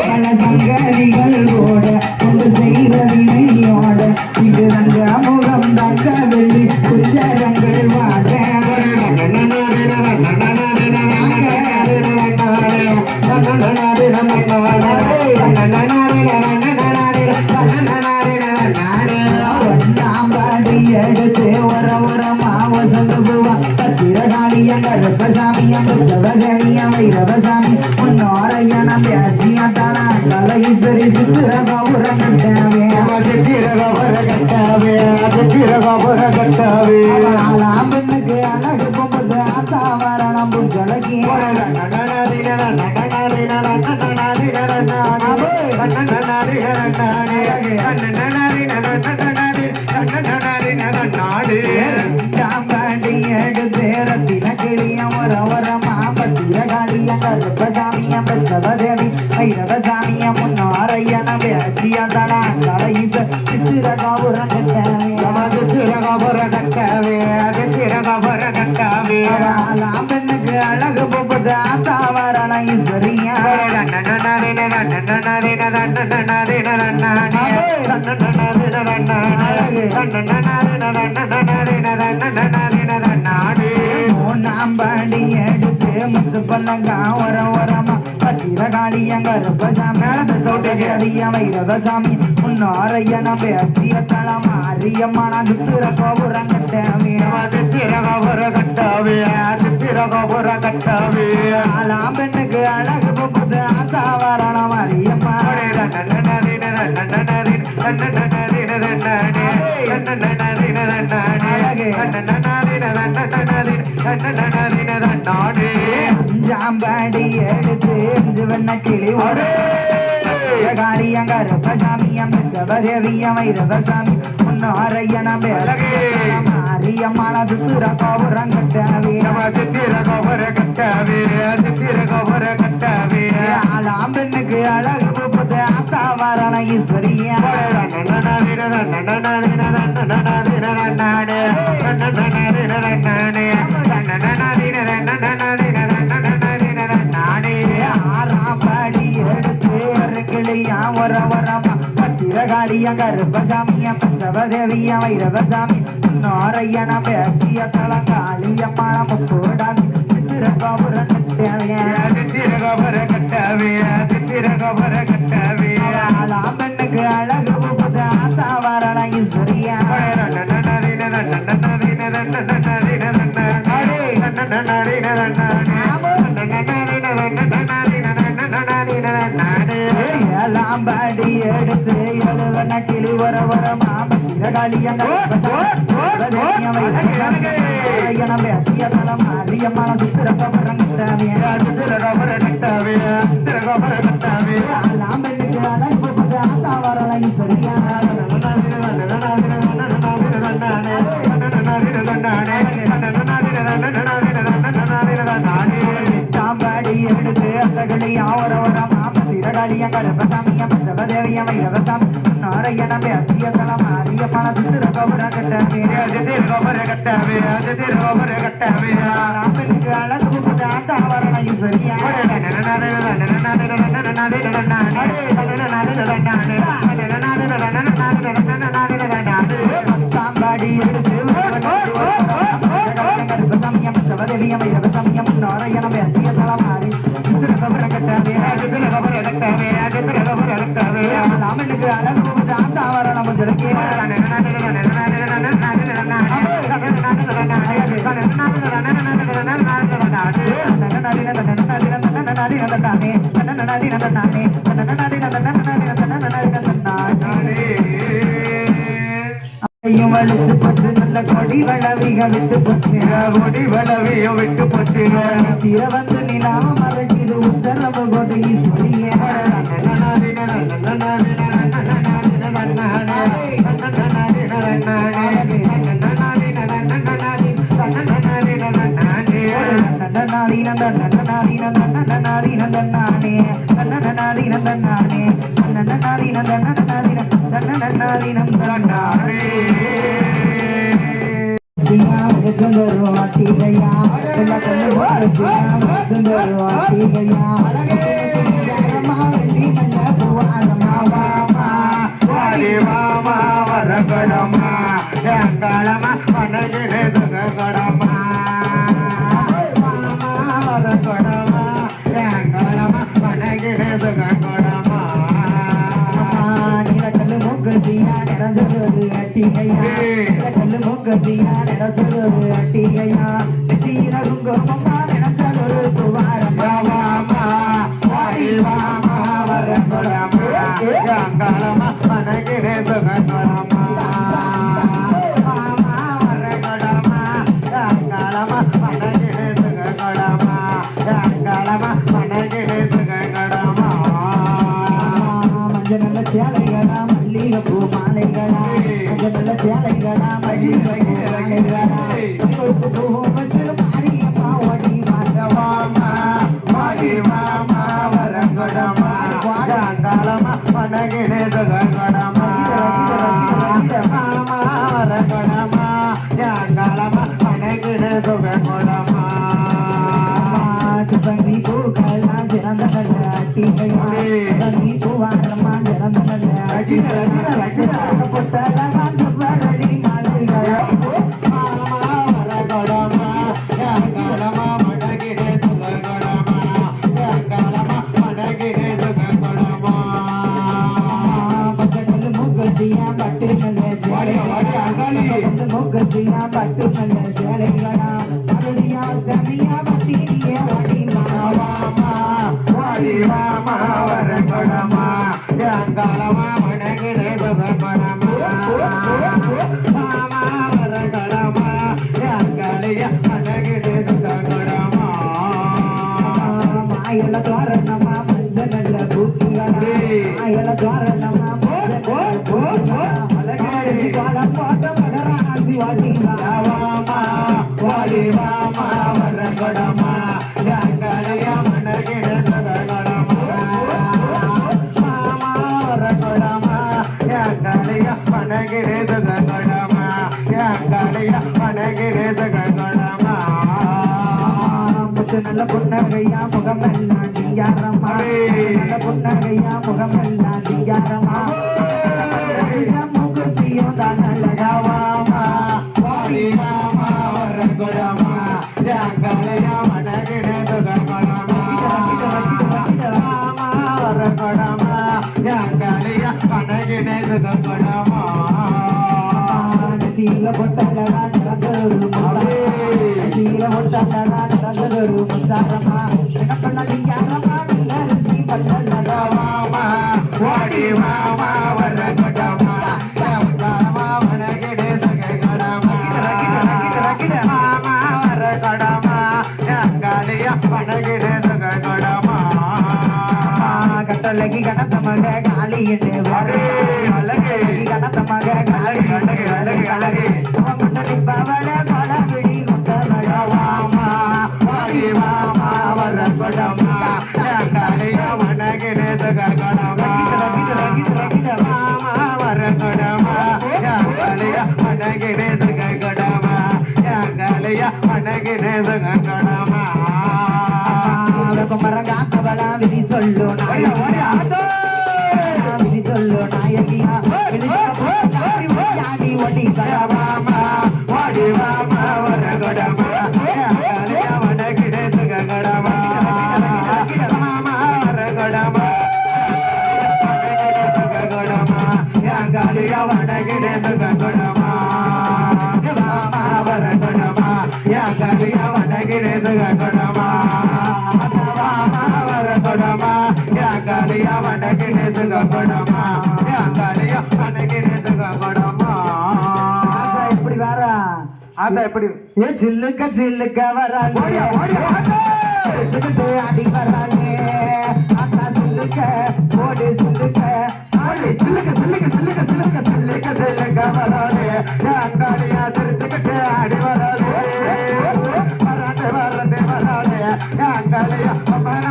பல சங்கதிகள் ஓட கொண்டு செய்த வினையோட இது தங்க முகம் தங்க வெள்ளி குஞ்சரங்கள் வாட எடுத்து ஒரமா வசந்த பூவா பத்திரகாளியம் கருப்பசாமியம் புத்தவகவியம் வைரவசாமி முன்னோரையன பேச்சியத்தான கலைசரி சித்திர கௌரம் கட்டவே ஆலாம் பெண்ணுக்கு அழகு பொம்பது ஆத்தாவரணம் புஞ்சலக்கி எடுத்து ரத்தின கிளியம் வரமா பத்திரகாளியம் கருப்பசாமியம் பத்தவதேவி வைரவசாமியம் முன்னோரையன பேச்சியத்தான கலைச சித்திர கௌரம் கட்டவே ஆலாம் பெண்ணுக்கு அழகு பொம்பது ஆத்தாவரண ஈஸ்வரியா நாம்பாடி எடுத்து முத்து பண்ணங்க ஓரமா பத்திரகாளியம் கருப்பசாமி சௌட்டவியம் வைரவசாமி முன்னோரையன பேச்சியத்தளம் அரியமான சித்திர கோபுரம் கட்டவே ஆலாம் பெண்ணுக்கு அழகு பொம்பது ஆத்தாவரணம் அரியம்மா ஜாம்பாடி எடுத்து வண்ண கிளி காளியம் கருப்பசாமியம் தேவியம் வைரவசாமி முன்னோரையன அரியம்மாள சித்திர கோபுரம் கட்டவே ஆலாம் பெண்ணுக்கு அழகு பொம்பது ஆத்தாவரண ஈஸ்வரியா ஆறாம்படி எடுத்து கிளியாம் வரமா பத்திரகாளியம் கருப்பசாமியம் பத்தவதேவியம் வைரவசாமி நோரையன பேச்சிய தலங்காளியம்மான முக்கூடாது சித்திர கோபுரம் கட்டவே ஆலாம் பெண்ணுக்கு அழகு பொம்பது ஆத்தாவரண ஈஸ்வரியா லாம்பாடி எடுத்து எழுவன கிளி வரமா பத்திரகாளியம் அரியமான சித்திர கோபுரம் கட்டவே லாம் பெண்ணுக்கு அழகு பொம்பது ஆத்தாவரண ஈஸ்வரியா தாம்பாடி எடுத்து அத்தகளையா வரமா பத்திரகாளியம் கருப்பசாமியம் பத்தவதேவியம் வைரவசாமி நாரையன பேச்சியத்தளம் அரியமான சித்திர கோபுரம் கட்டவே பெண்ணுக்கு அழகு பொம்பது ஆத்தாவரண ஈஸ்வரியா தாம்பாடி எடுத்து கருப்பசாமியம் பத்தவதேவியம் வைரவசாமியம் நாரையன பேச்சியத்தளம் சித்திர கோபுரம் கட்டவே ராமனுக்கு அழகு பொம்பது ஆத்தாவரண புஞ்சலக்கி வலிச்சு போச்சு நல்ல கொடி வளவிக விட்டு போச்சு தீர வந்து நிலாம மறைச்சிரு உத்தரவு கொடி ஈஸ்வரியே மூக்குத்தியா மகச்சந்தரு ஆட்டிகையா எல்லா கண்ணு மூக்குத்தியா மகச்சந்தரு ஆட்டிகையா அழகேரமா வெள்ளி நல்ல பூவாரமா வாமா வாடி வாமா வரகடமா எங்களமா மனகிடே சுககடமா வாமா வரகடமா எங்களமா மனகிடே சுககடமா நீலக்கல்லு மூக்குத்தியா நிறைஞ்சது அட்டிகையா நீலக்கல்லு மூக்குத்தியா நிறைஞ்சது அட்டிகையா தீர குங்குமமா நினைச்சது பூவாரமா வாமா வாடி வாமா வரகடமா எங்களமா மனகிடே சுககடமா வாமா வரகடமா எங்களமா மனகிடே சுககடமா எங்களமா மனகிடே சுககடமா மஞ்சள் நல்ல சேலைகளா மல்லிகைப்பூ மாலைகளா மஞ்சள் நல்ல சேலைகளா மல்லிகைகளா பூ வச்சு மாரியம்மா ஓடி வாமா வாடி வாமா வரகடமா வாடாங்களமா மனகிடே சுககடமா மாமா வரகடமா யாங்களமா மனகிடே சுககடமா சிப்பங்கி பூக்களா சிறந்த நல்ல அட்டிகையா சிப்பங்கி பூவாரமா சிறந்த நல்ல அட்டிகையா பொட்டலகான் சுப்பரளி மாலைகளா மாமா வரகடமா யாங்களமா மனகிடே சுககடமா யாங்களமா மனகிடே சுககடமா பக்கத்துல மூக்குத்தியா பட்டு நல்ல சேலைகளா பக்கத்துல மூக்குத்தியா பட்டு நல்ல சேலைகளா மறுதியா தனியா பத்தினியே வாடி மாமா வாடி மாமா வரகடமா எங்களமா மனகிடே சுககடமா மாமா வரகடமா எங்களைய மனகிடே சுககடமா மாயல தோரணமா மஞ்சள் நல்ல பூச்சிகளா மாயல தோரணமா போட்ட மகராசி வாடி வாமா வாடி வாமா வரகடமா எங்களைய மனகிடே சுககடமா மாமா வரகடமா எங்களைய மனகிடே சுககடமா எங்களைய மனகிடே சுககடமா முத்து நல்ல புன்னகையா முகமெல்லாம் சிங்காரமா நல்ல புன்னகையா முகமெல்லாம் சிங்காரமா மூக்குத்தியும் தான் நல்லதாவாமா வாடி மாமா வரகடமா எங்களைய மனகிடே சுககடமா மாமா வரகடமா எங்களைய மனகிடே சுககடமா நெத்தியில பொட்டலடா நடந்தொரு நெத்தியில பொட்டலடா நடந்தொரு முத்தாரமா எனப்பண்ண சிங்காரமா நல்ல ருசி பல்லலடாவாமா வாடி மாமா வரகடமா எங்களைய மனகிடே சுககடமா மாமா வரகடமா எங்களைய மனகிடே சுககடமா கட்டலகி கணத்த மக காளி என்று அழகே கணத்த மக காளி அழகே அழகே அழகே கொண்டடி பவள கொலபிடி கொண்டவள வாமா வாடி வாமா வரகடமா எங்களைய மனகிடே சுககடமா மாமா வரகடமா எங்களைய மனகிடே சுககடமா எங்களைய மனகிடே சுககடமா குமரகாத்தவளா விதி சொல்லு விதி சொல்லு நாயகியா விதி ஒடி கடவாமா வாடி வாமா வரகடமா எங்களைய மனகிடே சுககடமா மாமா வரகடமா சுககடமா எங்களைய மனகிடே சுககடமா மாமா வரகடமா எங்களைய மனகிடே சுககடமா மாமா வரகடமா எங்களைய மனகிடே சுககடமா எங்களைய மனகிடே சுககடமா இப்படி வர அத எப்படி ஏ சில்லுக்க வராலே சில்லுக்கு அடி வராலே அத்தா சில்லுக்க ஓடி சில்லுக்க ஆடி சில்லுக்க வராலே எங்களைய சிரிச்சுக்கிட்டு ஆடி வராலே வரது வராலே எங்களைய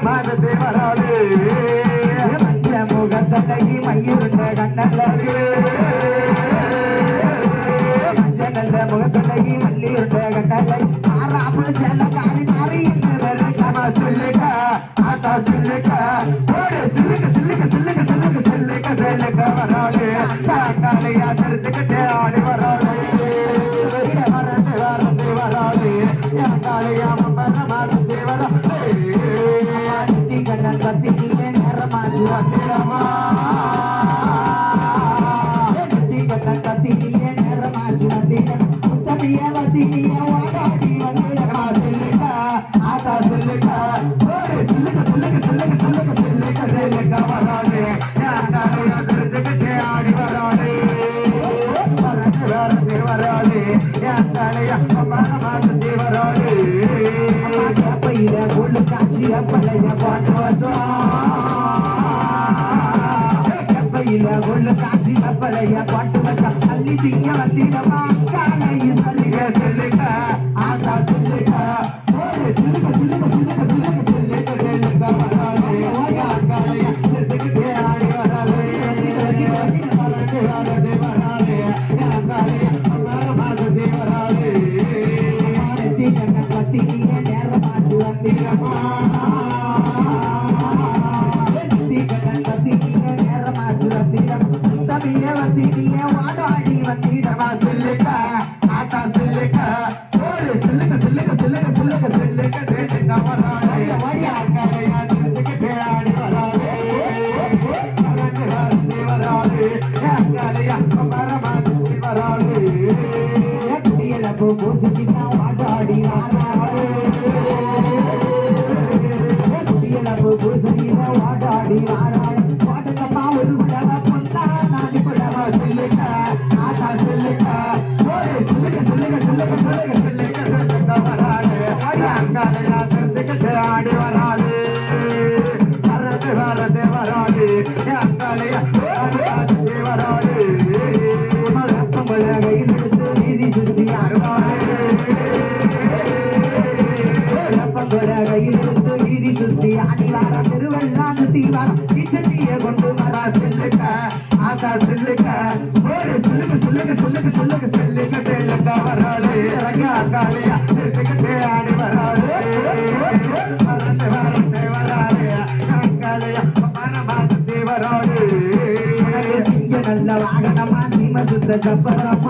மாதத்தை வராலே மஞ்ச முகத்தலகி மயிருண்ட கண்ணல்லி மஞ்ச நல்ல முகத்தலகி மல்லி ஒரு சில்லுக்கு சில்லுக்கு சில்லுக்கு சில்லுக்கு சில்லுக்கு சில்லுக்கு வராளு காலையா தெரிஞ்சுக்கிட்டே ஆடி வராளு வரந்து வரந்து வராளு காலையா மரமாந்து வராளு கண்ணன் கத்தியே நேரமாச்சு வந்திரமா கண்ணன் கத்தியே நேரமாச்சு வந்திரம் முத்தமிய வத்தினிய வாடாடி வந்திரமா சில்லுக்கா ஆத்தா சில்லுக்கா ஒரு சில்லுக்கு சில்லுக்கு சில்லுக்கு சில்லுக்கு சில்லுக்கு சில்லுக்கா வராளு காலையா தெரிஞ்சுக்கிட்டே ஆடி வராளு வரந்து வரந்து வராளு காலையா மரமாந்து வராளு பையில கொள்ளு காட்சி அப்பளைய பாட்டு வச்சோம் பையில கொள்ளு காட்சி அப்பளைய பாட்டு வச்சா அள்ளி திங்க வந்திடமா காலைய சொல்லிய சொல்லுக்க ஆத்தா சொல்லுக்க ஒரு சில்லுக்க சில்லுக்க சில்லுக்க சில்லுக்க சில்லுக்க சில்லுக்க வராது காலைய தெரிஞ்சுக்கிட்டே ஆடி வராது வரது வரது வராது காலைய மரமாது வராது கண்ண கத்திய நேரமாச்சு வந்திரமா நேரமாச்சு வந்திரம் தவிய வந்திய வாடாடி வந்திடமா சில்லுக்க ஆட்டா சில்லுக்க ஒரு சில்லுக்க சில்லுக்க சில்லுக்க சில்லுக்க சில்லுக்க சில்லுக்க வராளே காலையா தெரிஞ்சுக்கிட்டே ஆடி வராளே வரந்து வரந்து வராளே காலையா மரமாச்சு வராளே குடியல பூசிக்கிட்டா வாடாடி வராளே குடியல வாடாடி வராளே வாடகமா ஒரு விடவ பொண்ணா நாடி விடவ சொல்லுக்க ஆட்டா சொல்லுக்க ஒரு சில்லுக்க சில்லுக்க சில்லுக்க சில்லுக்க சில்லுக்க சில்லுக்க வராளே காலையா தெரிஞ்சுக்கிட்டு ஆடி வராளே வரது வரது வராளே காலையா வராளே மலப்பம்பள கையில் எடுத்து வீதி சுத்தி ஆடுவாளே கையில் எடுத்து வீதி சுத்தி ஆடி வார திருவெல்லாம் சுத்தி வார இச்சத்திய கொண்டு வரா செல்லுக்க ஆத்தா செல்லுக்க ஒரு சில்லுக்கு சில்லுக்கு சில்லுக்கு சில்லுக்கு சில்லுக்கு செல்லுக்க வராளே காலையா தெரிஞ்சுக்கிட்டே ஆடி வராளே வரந்து வரந்து வராளே காலையா மரமா சுத்தி வராளே சிங்க நல்ல வாகனமா நீம சுத்த சப்பரம்